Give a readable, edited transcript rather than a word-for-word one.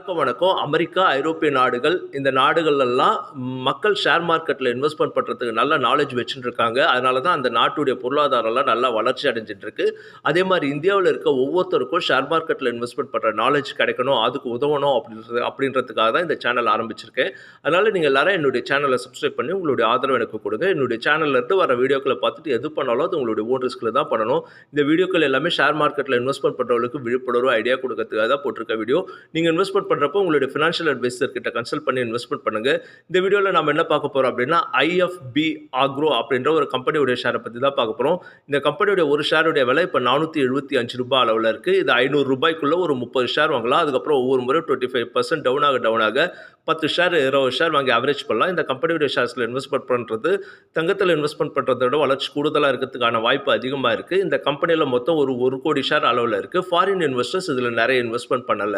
வணக்கம். அமெரிக்கா, ஐரோப்பிய நாடுகள் இந்த நாடுகள்லாம் மக்கள் ஷேர் மார்க்கெட்ல இன்வெஸ்ட்மென்ட் பண்றதுக்கு நல்ல நாலேட்ஜ் வச்சுட்டு இருக்காங்க. அதனால தான் அந்த நாட்டுடைய பொருளாதாரம்லாம் நல்லா வளர்ச்சி அடைஞ்சுட்டு இருக்கு. அதே மாரி இந்தியாவுல இருக்க ஒவ்வொருத்தருக்கும் ஷேர் மார்க்கெட்ல இன்வெஸ்ட்மென்ட் பண்ற நாலேட்ஜ் கிடைக்கணும், அதுக்கு உதவணும் அப்படின்றதுக்காக தான் இந்த சேனல் ஆரம்பிச்சிருக்கேன். அதனால நீங்க எல்லாரும் என்னுடைய சேனல சப்ஸ்கிரைப் பண்ணி உங்களுடைய ஆதரவு எனக்கு குடுங்க. என்னுடைய சேனல்ல இருந்து வர வீடியோக்கள பார்த்துட்டு எது பண்ணாலும் அது உங்களுடைய ஓன் ரிஸ்க்ல தான் பண்ணணும். இந்த வீடியோக்கள் எல்லாமே ஷேர் மார்க்கெட்ல இன்வெஸ்ட்மென்ட் பண்றவங்களுக்கு விழிப்புணர்வு, ஐடியா குடுக்கறதுக்காக தான் போட்டிருக்க வீடியோ. நீங்க இன்வெஸ்ட்மென்ட் பண்றப்போ உங்களுடைய ஃபினான்ஷியல் அட்வைசர் கிட்ட கன்சல்ட் பண்ணி இன்வெஸ்ட்மென்ட் பண்ணுங்க. இந்த வீடியோல நாம என்ன பார்க்க போறோம் அப்படின்னா, ஐஎஃப்பி ஆக்ரோ அப்படின்ற ஒரு கம்பெனியோட ஷேர பத்தி தான் பார்க்க போறோம். இந்த கம்பெனியோட ஒரு ஷேருடைய விலை இப்ப ரூ. 475 அளவுல இருக்கு. இது ரூ. 500க்குள்ள ஒரு 30 ஷேர் வாங்கலாம். அதுக்கப்புறம் ஒவ்வொரு முறை 25% டவுன் ஆக 10 ஷேர் 20 ஷேர் வாங்கி அவரேஜ் பண்ணலாம். இந்த கம்பெனியோட ஷேர்ஸ்ல இன்வெஸ்ட்மென்ட் பண்றது தங்கத்துல இன்வெஸ்ட்மென்ட் பண்றத விட வளர்ச்சி கூடுதலா இருக்கிறதுக்கான வாய்ப்பு அதிகமா இருக்கு. இந்த கம்பெனில மொத்தம் ஒரு 1 கோடி ஷேர் அளவுல இருக்கு. ஃபாரின் இன்வெஸ்டர்ஸ் இதுல நிறைய இன்வெஸ்ட்மென்ட் பண்ணல.